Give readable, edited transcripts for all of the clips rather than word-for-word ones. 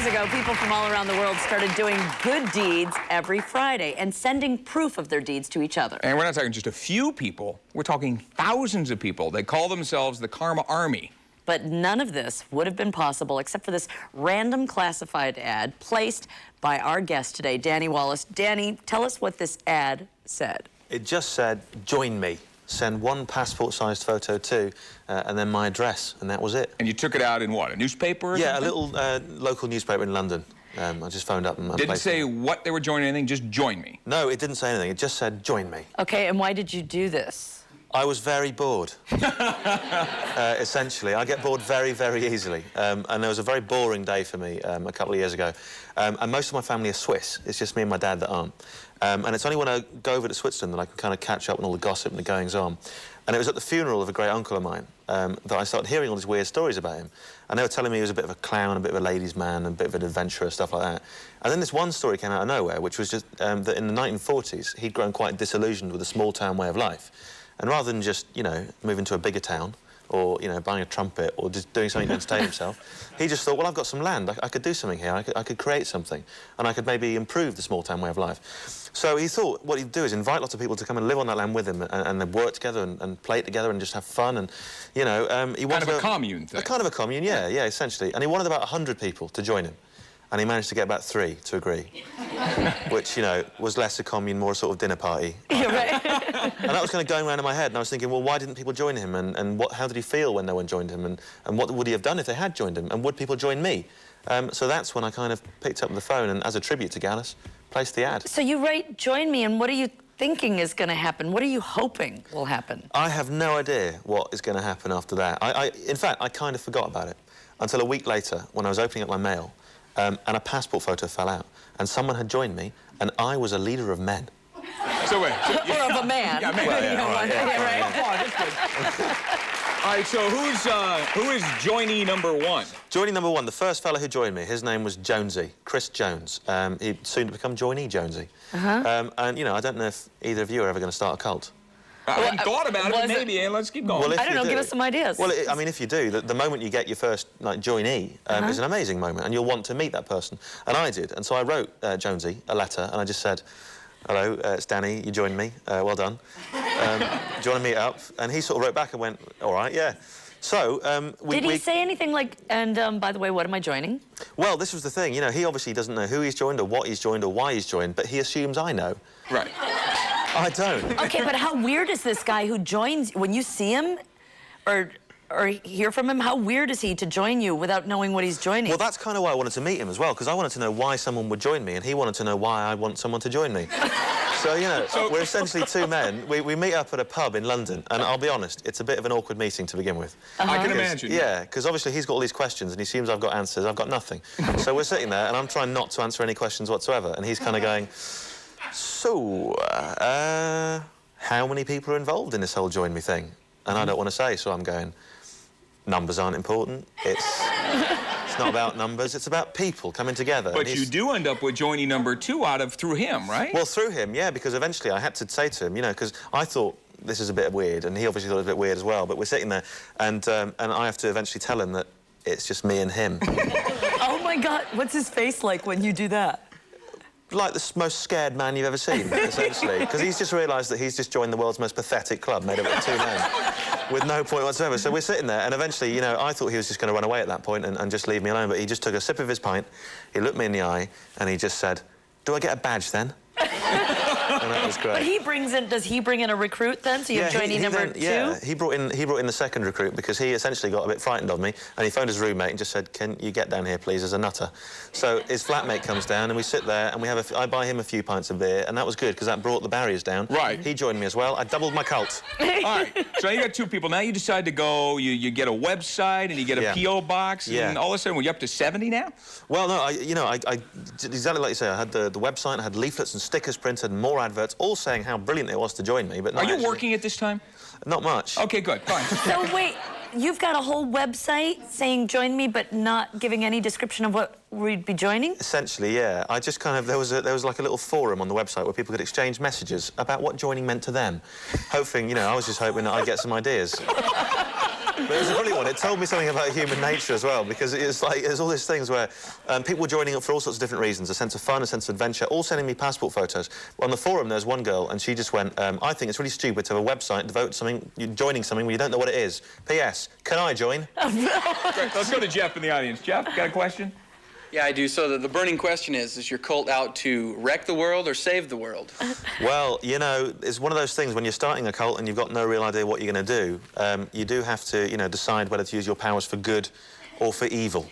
years ago, people from all around the world started doing good deeds every Friday and sending proof of their deeds to each other. And we're not talking just a few people. We're talking thousands of people. They call themselves the Karma Army. But none of this would have been possible except for this random classified ad placed by our guest today, Danny Wallace. Danny, tell us what this ad said. It just said, join me. Send one passport-sized photo to, and then my address, and that was it. And you took it out in what, a newspaper or Yeah, something? a little local newspaper in London. I just phoned up and Didn't placed say it. what they were joining, anything, just join me. No, it didn't say anything. It just said, join me. Okay, and why did you do this? I was very bored. Essentially, I get bored very, very easily. And there was a very boring day for me a couple of years ago. And most of my family are Swiss. It's just me and my dad that aren't. And it's only when I go over to Switzerland that I can kind of catch up on all the gossip and the goings-on. And it was at the funeral of a great uncle of mine that I started hearing all these weird stories about him. And they were telling me he was a bit of a clown, a bit of a ladies' man, a bit of an adventurer, stuff like that. And then this one story came out of nowhere, which was just that in the 1940s, he'd grown quite disillusioned with the small-town way of life. And rather than just, you know, moving to a bigger town, or, you know, buying a trumpet, or just doing something to entertain himself, he just thought, well, I've got some land, I could do something here, I could create something, and I could maybe improve the small-town way of life. So he thought what he'd do is invite lots of people to come and live on that land with him, and then work together and play it together and just have fun, and, you know... he wanted kind of a commune thing. A kind of a commune, yeah, essentially. And he wanted about 100 people to join him, and he managed to get about 3 to agree, which, you know, was less a commune, more a sort of dinner party. And that was kind of going around in my head, and I was thinking, well, why didn't people join him, and how did he feel when no one joined him, and what would he have done if they had joined him, and would people join me? So that's when I kind of picked up the phone, and as a tribute to Gallus, placed the ad. So you write, join me, and what are you thinking is going to happen? What are you hoping will happen? I have no idea what is going to happen after that. In fact, I kind of forgot about it until a week later when I was opening up my mail, and a passport photo fell out, and someone had joined me, and I was a leader of men. So wait. Or of a man. Yeah, man. Well, yeah, all right, All right, so who is joinee number 1? Joinee number 1, the first fella who joined me, his name was Jonesy, Chris Jones. He'd soon to become Joinee Jonesy. And, you know, I don't know if either of you are ever going to start a cult. I hadn't thought about it, but maybe, and let's keep going. Well, I don't know, give us some ideas. Well, I mean, if you do, the moment you get your first, like, joinee is an amazing moment, and you'll want to meet that person. And I did, and so I wrote Jonesy a letter, and I just said, hello, it's Danny, you joined me, well done. Do you want to meet up? And he sort of wrote back and went, all right, yeah. So, Did he say anything like, and by the way, what am I joining? Well, this was the thing, you know, he obviously doesn't know who he's joined or what he's joined or why he's joined, but he assumes I know. Right. I don't. Okay, but how weird is this guy who joins, when you see him or hear from him, how weird is he to join you without knowing what he's joining? Well, that's kind of why I wanted to meet him as well, because I wanted to know why someone would join me, and he wanted to know why I want someone to join me. So, you know, we're essentially 2 men. We meet up at a pub in London, and I'll be honest, it's a bit of an awkward meeting to begin with. I can imagine. Yeah, because obviously he's got all these questions, and he assumes I've got answers. I've got nothing. So we're sitting there, and I'm trying not to answer any questions whatsoever, and he's kind of going, so, how many people are involved in this whole join me thing? And I don't want to say, so I'm going, numbers aren't important. It's not about numbers, it's about people coming together. But you do end up with joinee number 2 through him, right? Well, through him, yeah, because eventually I had to say to him, you know, because I thought this is a bit weird, and he obviously thought it was a bit weird as well, but we're sitting there, and I have to eventually tell him that it's just me and him. Oh, my God, what's his face like when you do that? Like the most scared man you've ever seen, essentially, because he's just realised that he's just joined the world's most pathetic club made up of 2 men with no point whatsoever. So we're sitting there, and eventually, you know, I thought he was just going to run away at that point and just leave me alone, but he just took a sip of his pint, he looked me in the eye, and he just said, do I get a badge then? And that was great. But he brings in, does he bring in a recruit then? So you have joinee number 2? Yeah, he brought in the second recruit because he essentially got a bit frightened of me, and he phoned his roommate and just said, can you get down here, please, as a nutter? So his flatmate comes down, and we sit there, and I buy him a few pints of beer, and that was good because that brought the barriers down. Right. He joined me as well. I doubled my cult. All right, so you got 2 people. Now you decide to go, you get a website, and you get a P.O. box, and all of a sudden, we're up to 70 now? Well, no, I exactly like you say, I had the website, I had leaflets and stickers printed, and more adverts, all saying how brilliant it was to join me, but Are you working at this time? Not much. Okay, good, fine. So wait, you've got a whole website saying join me, but not giving any description of what we'd be joining? Essentially, yeah. I just kind of, there was like a little forum on the website where people could exchange messages about what joining meant to them. Hoping, you know, I was just hoping that I'd get some ideas. But it was a brilliant one. It told me something about human nature as well, because it's like there's all these things where people were joining up for all sorts of different reasons, a sense of fun, a sense of adventure, all sending me passport photos. On the forum, there's one girl, and she just went, I think it's really stupid to have a website devoted to something, you're joining something where you don't know what it is. P.S. Can I join? Great. Let's go to Jeff in the audience. Jeff, got a question? Yeah, I do. So the burning question is your cult out to wreck the world or save the world? Well, you know, it's one of those things when you're starting a cult and you've got no real idea what you're going to do, you do have to, you know, decide whether to use your powers for good or for evil.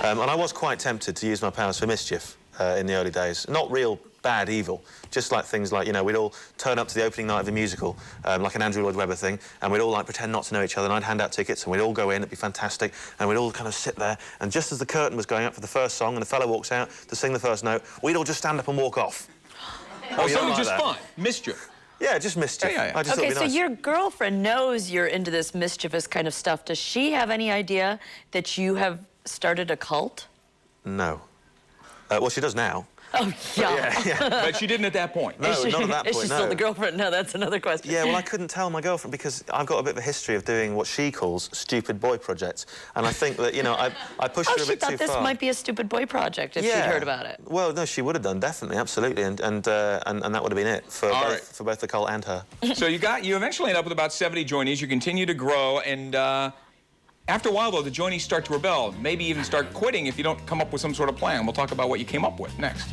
And I was quite tempted to use my powers for mischief in the early days. Not real bad evil, just like things like, you know, we'd all turn up to the opening night of a musical, like an Andrew Lloyd Webber thing, and we'd all, like, pretend not to know each other, and I'd hand out tickets, and we'd all go in, it'd be fantastic, and we'd all kind of sit there, and just as the curtain was going up for the first song and the fellow walks out to sing the first note, we'd all just stand up and walk off. Oh, something like just that. fun. Mischief. Yeah, just mischief. Yeah. I just thought Okay, it'd so be nice. your girlfriend knows you're into this mischievous kind of stuff. Does she have any idea that you have started a cult? No. Well, she does now. Oh, yeah. But she didn't at that point. No, not at that point, Is she still no. the girlfriend? No, that's another question. Yeah, well, I couldn't tell my girlfriend because I've got a bit of a history of doing what she calls stupid boy projects. And I think that, you know, I pushed her a she bit too thought this far. might be a stupid boy project if she'd heard about it. Well, no, she would have done, definitely, absolutely. And that would have been it for All both, right. for both the cult and her. So you eventually end up with about 70 joinees. You continue to grow, and after a while, though, the joinees start to rebel, maybe even start quitting if you don't come up with some sort of plan. We'll talk about what you came up with next.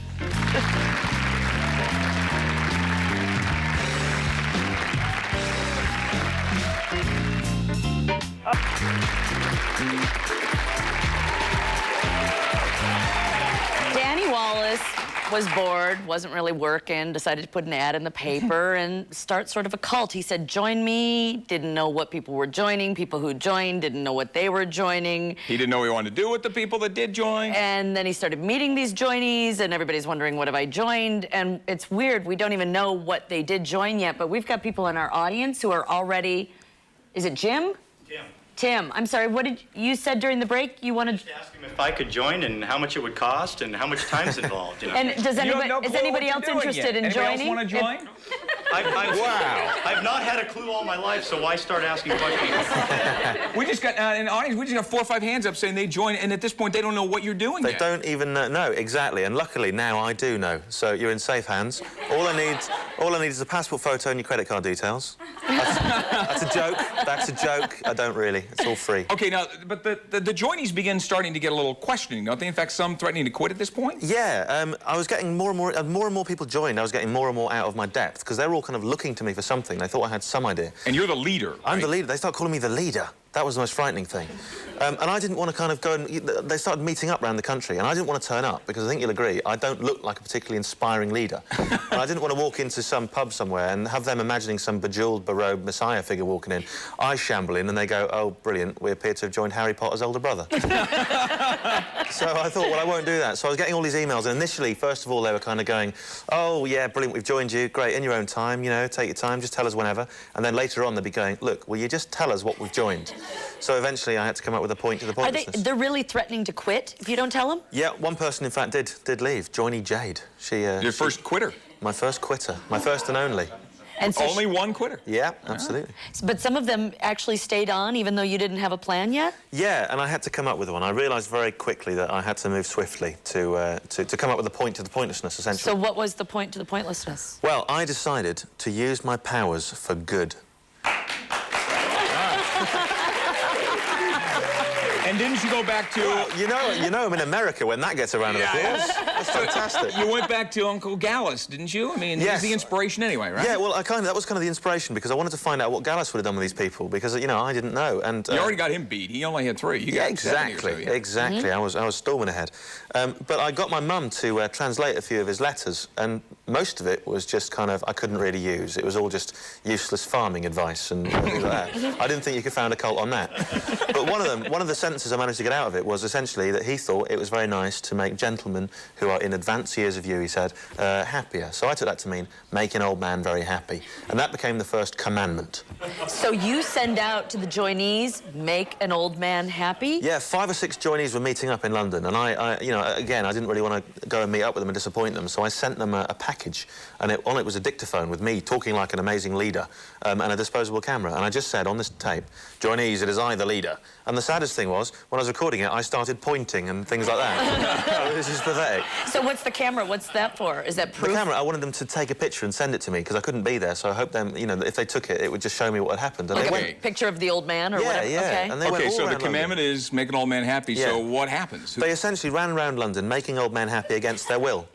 Danny Wallace was bored, wasn't really working, decided to put an ad in the paper and start sort of a cult. He said, join me, didn't know what people were joining. People who joined didn't know what they were joining. He didn't know what he wanted to do with the people that did join. And then he started meeting these joinees, and everybody's wondering, what have I joined? And it's weird, we don't even know what they did join yet, but we've got people in our audience who are already, is it Jim? Tim, I'm sorry, what did you said during the break you wanted? Just ask him if I could join and how much it would cost and how much time's involved, you know. And does You have anybody, no is clue anybody what else you're doing interested yet. in Anybody joining? else want to join? I've not had a clue all my life, so why start asking questions? We just got an audience. We just got 4 or 5 hands up saying they join, and at this point they don't know what you're doing They yet. don't even know, exactly. And luckily, now I do know. So you're in safe hands. All I need is a passport photo and your credit card details. That's a joke. That's a joke. I don't really. It's all free. Okay, now, but the joinees begin starting to get a little questioning, don't they? In fact, some threatening to quit at this point? Yeah, I was getting more and more people joined. I was getting more and more out of my depth because they were all kind of looking to me for something. They thought I had some idea. And you're the leader, I'm right? the leader. They start calling me the leader. That was the most frightening thing. And I didn't want to kind of go and... They started meeting up around the country, and I didn't want to turn up, because I think you'll agree, I don't look like a particularly inspiring leader. And I didn't want to walk into some pub somewhere and have them imagining some bejeweled, berobed messiah figure walking in. I shamble in, and they go, oh, brilliant, we appear to have joined Harry Potter's older brother. So I thought, well, I won't do that. So I was getting all these emails, and initially, first of all, they were kind of going, oh, yeah, brilliant, we've joined you, great, in your own time, you know, take your time, just tell us whenever. And then later on, they'd be going, look, will you just tell us what we've joined? So eventually, I had to come up with a point to the pointlessness. They're really threatening to quit if you don't tell them? Yeah, one person, in fact, did leave, Joinie Jade. Your first quitter. My first quitter, my first and only. And so Only one quitter. Yeah, absolutely. but some of them actually stayed on even though you didn't have a plan yet? Yeah, and I had to come up with one. I realised very quickly that I had to move swiftly to come up with a point to the pointlessness, essentially. So what was the point to the pointlessness? Well, I decided to use my powers for good. And didn't you go back to... You know I'm in America when that gets a round of applause. That's fantastic. You went back to Uncle Gallus, didn't you? I mean, Yes. he's the inspiration anyway, right? Yeah, well, that was kind of the inspiration, because I wanted to find out what Gallus would have done with these people, because, you know, I didn't know. And You already got him beat. He only had 3. You yeah, got 70 or exactly, so, yeah. exactly. I was storming ahead. But I got my mum to translate a few of his letters, and most of it was just kind of, I couldn't really use. It was all just useless farming advice and things like that. I didn't think you could found a cult on that. But one of the sentences I managed to get out of it was essentially that he thought it was very nice to make gentlemen who are in advanced years of you, he said, happier. So I took that to mean make an old man very happy. And that became the first commandment. So you send out to the joinees, make an old man happy? Yeah, 5 or 6 joinees were meeting up in London, and I you know, again, I didn't really want to go and meet up with them and disappoint them, so I sent them a package, and on it was a dictaphone with me talking like an amazing leader, and a disposable camera, and I just said on this tape, joinees, it is I, the leader. And the saddest thing was, when I was recording it, I started pointing and things like that. This is pathetic. So what's the camera? What's that for? Is that proof? The camera, I wanted them to take a picture and send it to me, because I couldn't be there, so I hoped them, you know, that if they took it, it would just show me what had happened. And Like they a went, picture of the old man or yeah, whatever? yeah. Okay. And they went Okay, all so the around commandment London. is make an old man happy. So Yeah. what happens? They essentially ran around London making old men happy against their will.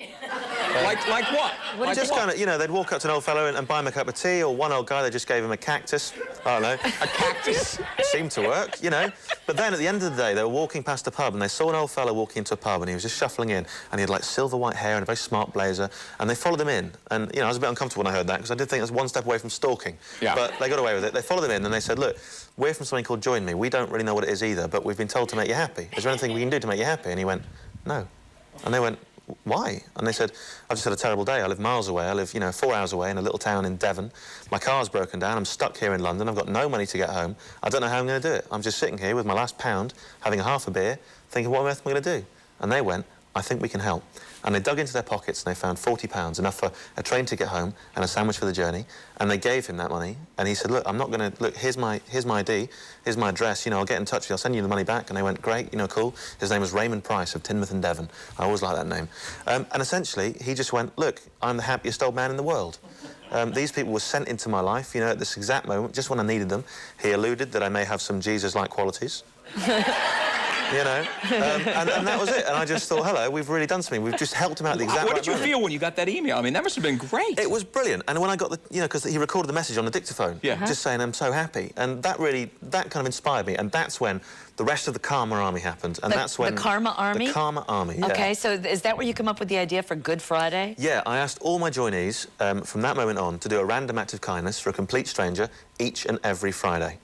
Like what? Like Just what? kind of, you know, they'd walk up to an old fellow and buy him a cup of tea, or one old guy, they just gave him a cactus. I don't know. A cactus? Seemed to work, you know. But then at the end of the day, they were walking past a pub and they saw an old fellow walking into a pub and he was just shuffling in and he had like silver white hair and a very smart blazer and they followed him in. And, you know, I was a bit uncomfortable when I heard that because I did think it was one step away from stalking. Yeah. But they got away with it. They followed him in and they said, look, we're from something called Join Me. We don't really know what it is either, but we've been told to make you happy. Is there anything we can do to make you happy? And he went, no. And they went, why? And they said, I've just had a terrible day. I live miles away. I live, you know, 4 hours away in a little town in Devon. My car's broken down. I'm stuck here in London. I've got no money to get home. I don't know how I'm going to do it. I'm just sitting here with my last pound, having a half a beer, thinking, what on earth am I going to do? And they went, I think we can help. And they dug into their pockets and they found £40, enough for a train ticket home and a sandwich for the journey. And they gave him that money. And he said, look, I'm not going to, look, here's my ID, here's my address, you know, I'll get in touch with you, I'll send you the money back. And they went, great, you know, cool. His name was Raymond Price of Teignmouth and Devon. I always like that name. And essentially, he just went, look, I'm the happiest old man in the world. These people were sent into my life, you know, at this exact moment, just when I needed them. He alluded that I may have some Jesus-like qualities. You know, and that was it. And I just thought, hello, we've really done something. We've just helped him out at the exact What right did you moment. feel when you got that email? I mean, that must have been great. It was brilliant. And when I got the, you know, because he recorded the message on the dictaphone, Yeah. just saying, I'm so happy. And that really, that kind of inspired me. And that's when the rest of the Karma Army happened. And that's when... The Karma Army? The Karma Army, yeah. Okay, so is that where you come up with the idea for Good Friday? Yeah, I asked all my joinees from that moment on to do a random act of kindness for a complete stranger each and every Friday.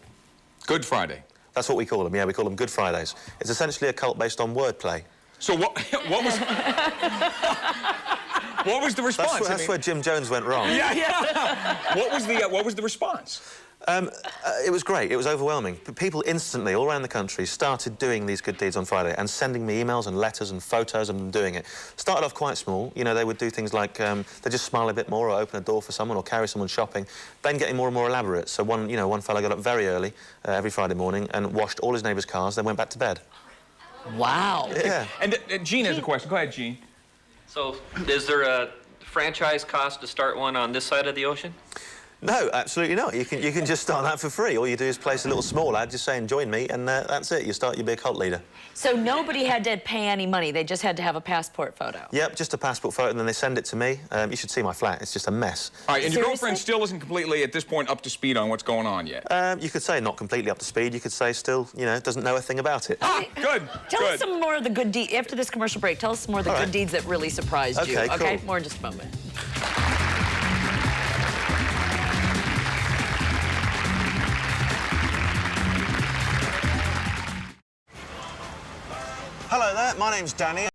Good Friday. That's what we call them, yeah, we call them Good Fridays. It's essentially a cult based on wordplay. So what was... What was the response? That's where Jim Jones went wrong. Yeah. What was the response? It was great. It was overwhelming. People instantly, all around the country, started doing these good deeds on Friday and sending me emails and letters and photos of them doing it. Started off quite small. You know, they would do things like they just smile a bit more or open a door for someone or carry someone shopping. Then getting more and more elaborate. So one fellow got up very early every Friday morning and washed all his neighbours' cars, then went back to bed. Wow. Yeah. And Gene has a question. Go ahead, Gene. So, is there a franchise cost to start one on this side of the ocean? No, absolutely not. You can just start that for free. All you do is place a little small ad, just saying, join me, and that's it. You'll be a cult leader. So nobody had to pay any money. They just had to have a passport photo. Yep, just a passport photo, and then they send it to me. You should see my flat. It's just a mess. All right, and your Seriously? girlfriend still isn't completely, at this point, up to speed on what's going on yet. You could say not completely up to speed. You could say still, you know, doesn't know a thing about it. Good. Tell good. us some more of the good deeds. After this commercial break, tell us some more of the All good right. deeds that really surprised you. Okay, Okay, cool. more in just a moment. Hello there, my name's Danny.